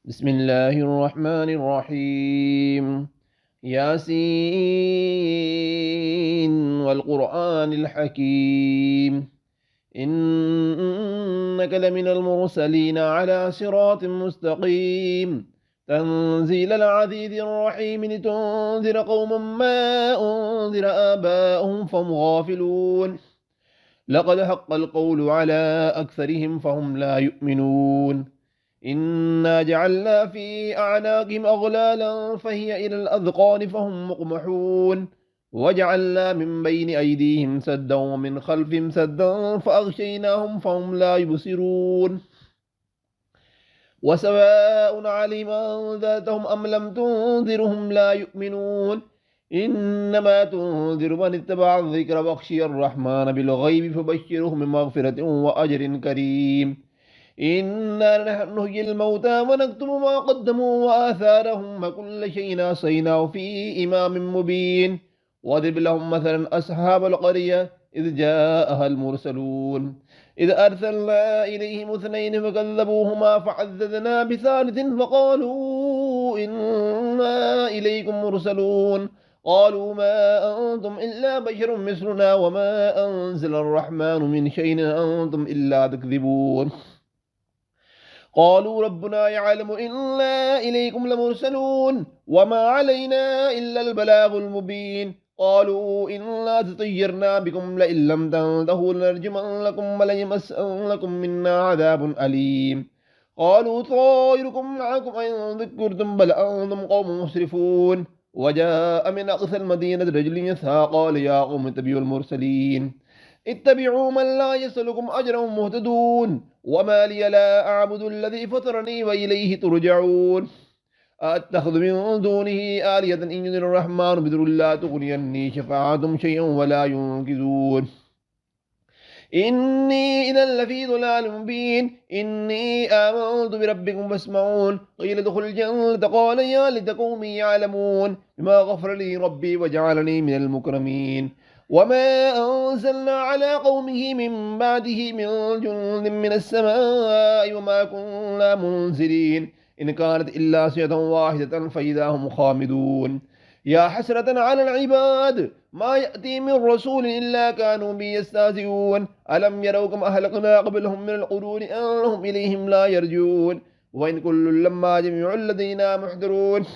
بسم الله الرحمن الرحيم. ياسين والقرآن الحكيم إنك لمن المرسلين على صراط مستقيم تنزيل العزيز الرحيم لتنذر قوما ما أنذر آباؤهم فهم غافلون لقد حق القول على أكثرهم فهم لا يؤمنون إنا جعلنا في أعناقهم أغلالا فهي إلى الأذقان فهم مقمحون وجعلنا من بين أيديهم سدا ومن خلفهم سدا فأغشيناهم فهم لا يبصرون وسواء عليهم أنذرتهم أم لم تنذرهم لا يؤمنون إنما تنذر من اتبع الذكر وخشي الرحمن بالغيب فبشره بمغفرة وأجر كريم إنا نحن نحيي الموتى ونكتب ما قدموا وآثارهم وكل شيء أحصيناه في إمام مبين واضرب لهم مثلا أصحاب القرية إذ جاءها المرسلون إذ أرسلنا إليهم اثنين فكذبوهما فعززنا بثالث فقالوا إنا إليكم مرسلون قالوا ما أنتم إلا بشر مثلنا وما أنزل الرحمن من شيء أنتم إلا تكذبون قالوا ربنا يعلم إنا إليكم لمرسلون وما علينا إلا البلاغ المبين قالوا إنا تطيرنا بكم لئن لم تنتهوا لنرجمنكم وليمسنكم منا عذاب أليم قالوا طائركم معكم أن ذكرتم بل أنتم قوم مسرفون وجاء من أقصى المدينة رجل يسعى قال يا قوم اتبعوا المرسلين اتبعوا من لا يسألكم أجرا مهتدون وما لي لا أعبد الذي فطرني وإليه ترجعون أتخذ من دونه آلية إن يدر الرحمن بذر لا تغني عني شفاعتهم شيئا ولا ينقذون إني إذا لفي ضلال مبين إني آمنت بربكم فاسمعون قيل ادخل الجنة قال يا ليت قومي يعلمون بما غفر لي ربي وجعلني من المكرمين وما أنزلنا على قومه من بعده من جند من السماء وما كنا منزلين إن كانت إلا صيحة واحدة فإذا هم خامدون يا حسرة على العباد ما يأتي من رسول إلا كانوا به يستهزئون ألم يروا كم أهلكنا قبلهم من القرون أنهم إليهم لا يرجون وإن كل لما جميع لدينا محضرون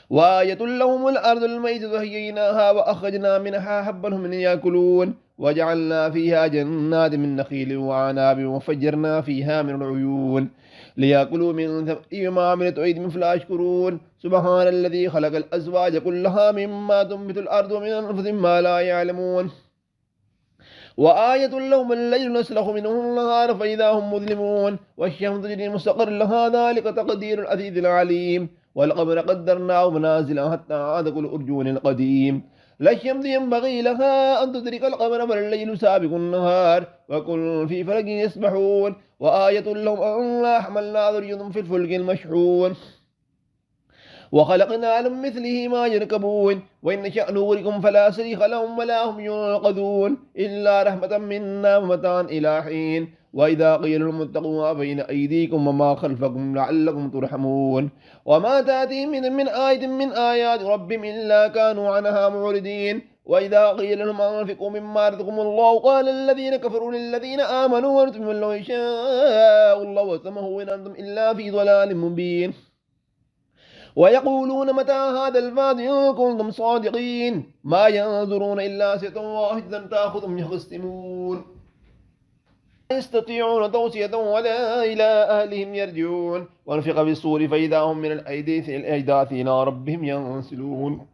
وآية لهم الأرض الميتة هييناها وأخرجنا منها حبا هم يأكلون وجعلنا فيها جنات من نخيل وعناب وفجرنا فيها من العيون ليأكلوا من ثمره ما عملت أيديهم فلا يشكرون سبحان الذي خلق الأزواج كلها مما تنبت الأرض ومن أنفسهم ما لا يعلمون وآية لهم الليل نسلخ منه النهار فإذا هم مظلمون والشمس تجري مستقر لها ذلك تقدير العزيز العليم والقمر قدرناه منازل حتى عاد كل أرجون القديم لا الشمس ينبغي لها أن تدرك القمر والليل سابق النهار وكل في فلك يسبحون وآية لهم أن حملنا ذريتهم في الفلك المشحون وخلقنا لهم مثله ما يركبون وإن نشأ نغرقهم فلا صريخ لهم ولا هم ينقذون إلا رحمة منا ومتاعا إلى حين وإذا قيل لهم اتقوا ما بين أيديكم وما خلفكم لعلكم ترحمون وما تأتيهم من آية من آيات ربهم إلا كانوا عنها معرضين وإذا قيل لهم أنفقوا مما رزقكم الله قال الذين كفروا للذين آمنوا وأنتم لو يشاء الله وسمه إن أنتم إلا في ضلال مبين ويقولون متى هذا الوعد إن كنتم صادقين ما ينظرون إلا سنة واحدة تأخذهم يخصمون يستطيعون توصية ولا إلى أهلهم يرجعون ونفق بالصور فإذا هم من الأجداث إلى ربهم ينسلون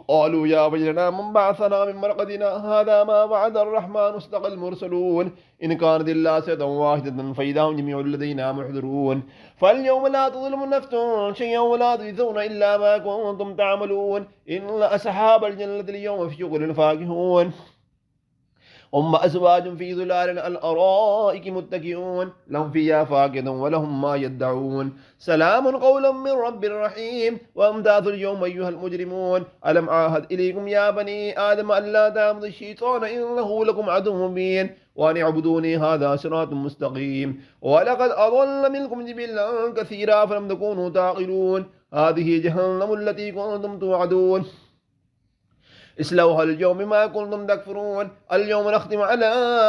قالوا يا ويلنا من بعثنا من مرقدنا هذا ما وعد الرحمن اصدق المرسلون إن كانت إلا سنة واحدة فإذا هم جميع لدينا محضرون فاليوم لا تظلم نفس شيئا ولا تجزون إلا ما كنتم تعملون إن أصحاب الجنة اليوم في شغل فاكهون هم أزواج في ظلال على الأرائك متكئون لهم فيها فاكهة ولهم ما يدعون سلام قولا من رب رحيم وامتازوا اليوم أيها المجرمون ألم عاهد إليكم يا بني آدم ألا تعبدوا الشيطان إنه لكم عدو مبين وأن اعبدوني هذا صراط مستقيم ولقد أضل منكم جبلا كثيرا فلم تكونوا تعقلون هذه جهنم التي كنتم توعدون اصلوها اليوم بما كنتم تكفرون اليوم نختم على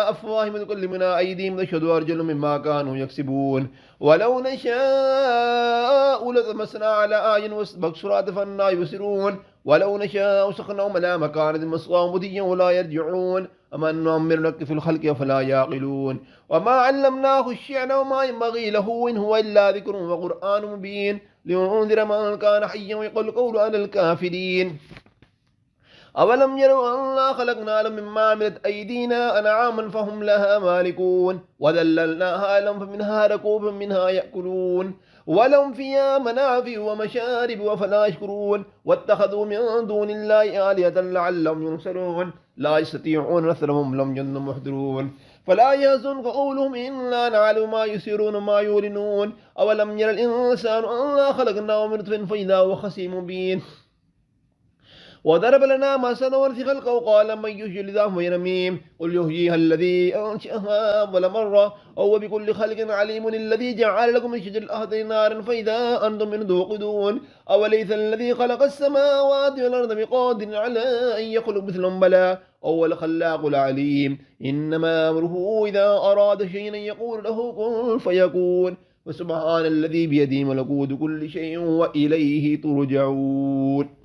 أفواههم وتكلمنا أيديهم وتشهد أرجلهم مما كانوا يكسبون ولو نشاء لطمسنا على أعين واستبصرات فأنا يبصرون ولو نشاء سخناهم على مكانة مصغاهم مديا ولا يرجعون أما نؤمر لك في الخلق فلا يعقلون وما علمناه الشعر وما ينبغي له إن هو إلا ذكر وقرآن مبين لينذر من كان حيا ويقول القول على الكافرين أولم يروا أنا خلقنا لهم مما عملت أيدينا أنعاما فهم لها مالكون وذللناها لهم فمنها ركوب منها يأكلون ولهم فيها منافع ومشارب وفلا يشكرون واتخذوا من دون الله آلهة لعلهم ينصرون لا يستطيعون نصرهم لهم جند محضرون فلا يحزنك قولهم إنا نعلم ما يسرون وما يعلنون أولم ير الإنسان أنا خلقناه من نطفة فإذا هو خصيم مبين وضرب لنا مثلا ونسي خلقه وقال من يحيي العظام وهي رميم قل يحييها الذي أنشأها أول مرة وهو بكل خلق عليم الذي جعل لكم من شجر الأخضر نارا فإذا أنتم منه توقدون أوليس الذي خلق السماوات والأرض بقادر على أن يخلق مثلهم بلى وهو الخلاق العليم إنما أمره إذا أراد شيئا يقول له كن فيكون وسبحان الذي بيده ملكوت كل شيء وإليه ترجعون.